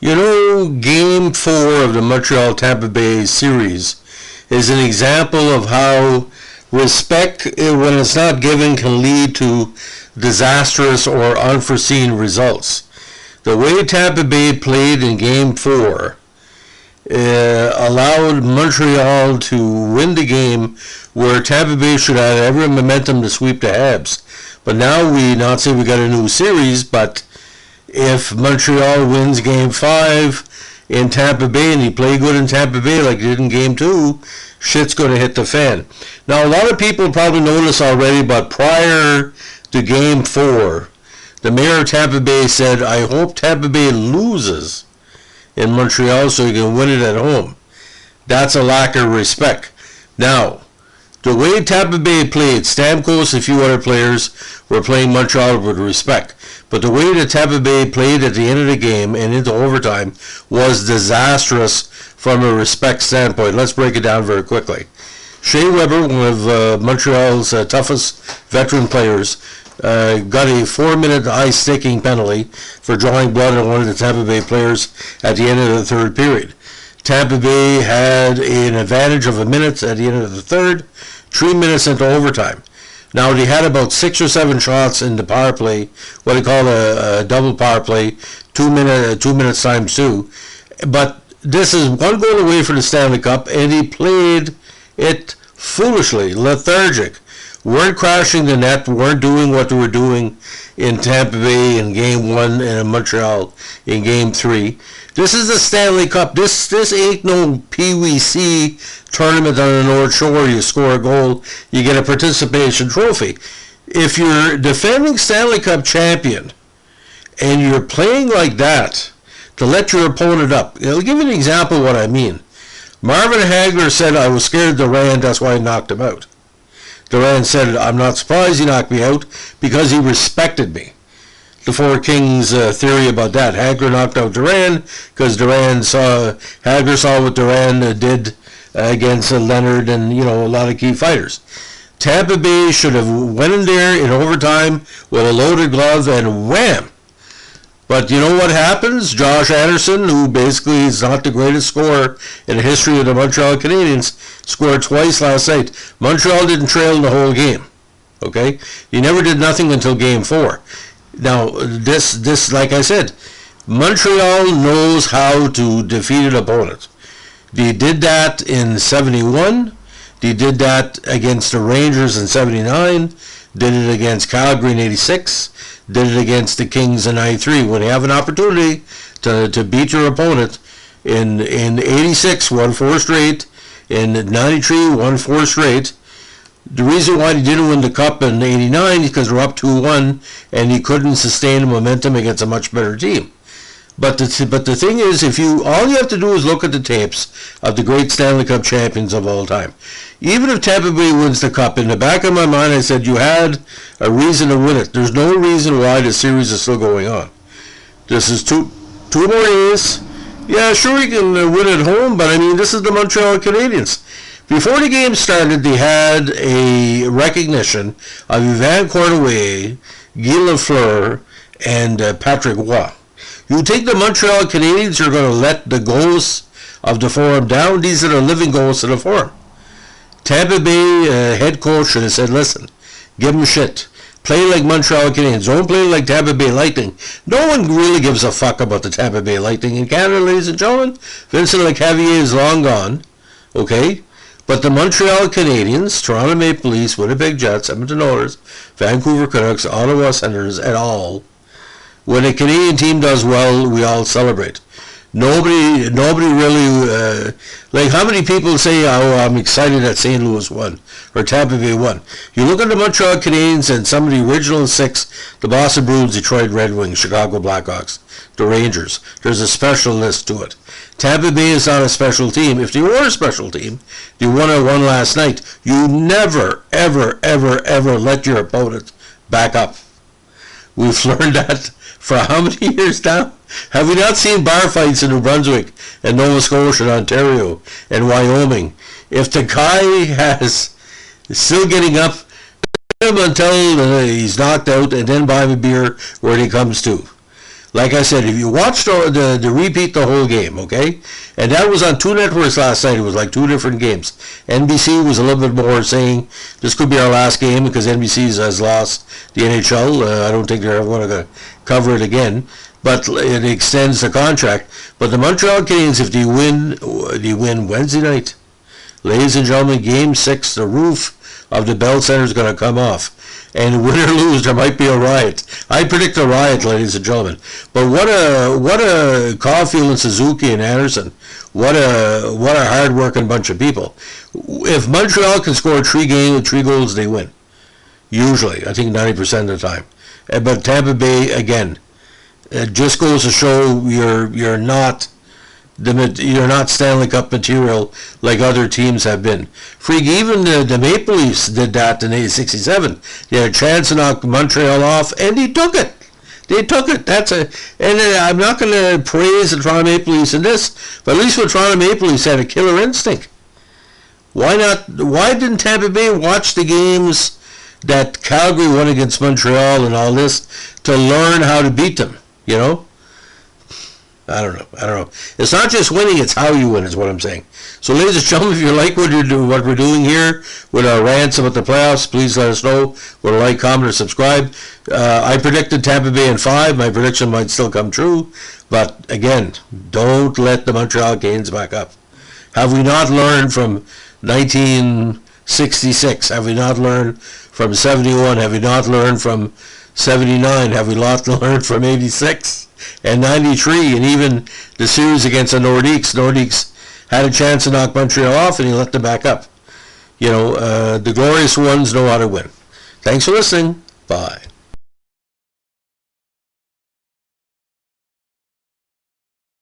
You know, Game 4 of the Montreal-Tampa Bay series is an example of how respect, when it's not given, can lead to disastrous or unforeseen results. The way Tampa Bay played in Game 4 allowed Montreal to win the game where Tampa Bay should have every momentum to sweep the Habs. But now we not say we got a new series, but if Montreal wins Game 5 in Tampa Bay and he play good in Tampa Bay like he did in Game 2, shit's going to hit the fan. Now, a lot of people probably know this already, but prior to Game 4, the mayor of Tampa Bay said, I hope Tampa Bay loses in Montreal so you can win it at home. That's a lack of respect. Now, the way Tampa Bay played, Stamkos and a few other players were playing Montreal with respect. But the way that Tampa Bay played at the end of the game and into overtime was disastrous from a respect standpoint. Let's break it down very quickly. Shea Weber, one of Montreal's toughest veteran players, got a 4-minute ice-sticking penalty for drawing blood on one of the Tampa Bay players at the end of the third period. Tampa Bay had an advantage of a minute at the end of the third, 3 minutes into overtime. Now, they had about 6 or 7 shots in the power play, what they call a double power play, 2 minutes times 2. But this is one goal away for the Stanley Cup, and he played it foolishly, lethargic. Weren't crashing the net, weren't doing what they were doing in Tampa Bay in Game 1 and in Montreal in Game 3. This is the Stanley Cup. This ain't no PWC tournament on the North Shore. You score a goal, you get a participation trophy. If you're defending Stanley Cup champion and you're playing like that to let your opponent up, I'll give you an example of what I mean. Marvin Hagler said, I was scared of Durant, that's why I knocked him out. Durant said, I'm not surprised he knocked me out because he respected me. The Four Kings theory about that. Hagler knocked out Durant because Hagler saw what Durant did against Leonard and, a lot of key fighters. Tampa Bay should have went in there in overtime with a loaded glove and wham! But you know what happens? Josh Anderson, who basically is not the greatest scorer in the history of the Montreal Canadiens, scored twice last night. Montreal didn't trail in the whole game. Okay? He never did nothing until Game 4. Now, this, like I said, Montreal knows how to defeat an opponent. They did that in 71. They did that against the Rangers in 79. Did it against Calgary in 86. Did it against the Kings in 93. When you have an opportunity to beat your opponent, in 86, won 4 straight. In 93, won 4 straight. The reason why he didn't win the Cup in 89 is because they're up 2-1 and he couldn't sustain the momentum against a much better team. But the thing is, all you have to do is look at the tapes of the great Stanley Cup champions of all time. Even if Tampa Bay wins the Cup, in the back of my mind I said you had a reason to win it. There's no reason why the series is still going on. This is two more days. Yeah, sure you can win at home, but I mean, this is the Montreal Canadiens. Before the game started, they had a recognition of Yvan Cournoyer, Guy Lafleur, and Patrick Roy. You take the Montreal Canadiens, you're going to let the ghosts of the Forum down. These are the living ghosts of the Forum. Tampa Bay head coach should have said, listen, give them shit. Play like Montreal Canadiens. Don't play like Tampa Bay Lightning. No one really gives a fuck about the Tampa Bay Lightning in Canada, ladies and gentlemen. Vincent Lecavalier is long gone. Okay? But the Montreal Canadiens, Toronto Maple Leafs, Winnipeg Jets, Edmonton Oilers, Vancouver Canucks, Ottawa Senators, et al. When a Canadian team does well, we all celebrate. Nobody really, like how many people say, oh, I'm excited that St. Louis won, or Tampa Bay won. You look at the Montreal Canadiens and some of the original 6, the Boston Bruins, Detroit Red Wings, Chicago Blackhawks, the Rangers. There's a special list to it. Tampa Bay is not a special team. If they were a special team, they won last night. You never, ever, ever, ever let your opponent back up. We've learned that for how many years now? Have we not seen bar fights in New Brunswick and Nova Scotia and Ontario and Wyoming? If the guy is still getting up, let him until he's knocked out and then buy him a beer where he comes to. Like I said, if you watched the repeat the whole game, okay, and that was on two networks last night. It was like two different games. NBC was a little bit more saying this could be our last game because NBC has lost the NHL. I don't think they're ever going to cover it again, but it extends the contract. But the Montreal Canadiens, if they win Wednesday night, ladies and gentlemen, Game 6, the roof of the Bell Center is going to come off. And win or lose, there might be a riot. I predict a riot, ladies and gentlemen. But what a Caulfield and Suzuki and Anderson. What a hard-working bunch of people. If Montreal can score 3 goals, they win. Usually, I think 90% of the time. But Tampa Bay, again, it just goes to show you're not Stanley Cup material like other teams have been. Freak, even the Maple Leafs did that in 1967. They had a chance to knock Montreal off, and they took it. And I'm not going to praise the Toronto Maple Leafs in this, but at least with Toronto Maple Leafs had a killer instinct. Why didn't Tampa Bay watch the games that Calgary won against Montreal and all this to learn how to beat them, you know? I don't know. It's not just winning, it's how you win is what I'm saying. So ladies and gentlemen, if you like what we're doing here with our rants about the playoffs, please let us know. We'll like, comment, or subscribe. I predicted Tampa Bay in 5. My prediction might still come true. But again, don't let the Montreal Canadiens back up. Have we not learned from 1966? Have we not learned from 71? Have we not learned from 79? Have we not learned from 86? And 93, and even the series against the Nordiques. Nordiques had a chance to knock Montreal off, and he let them back up. You know, the glorious ones know how to win. Thanks for listening. Bye.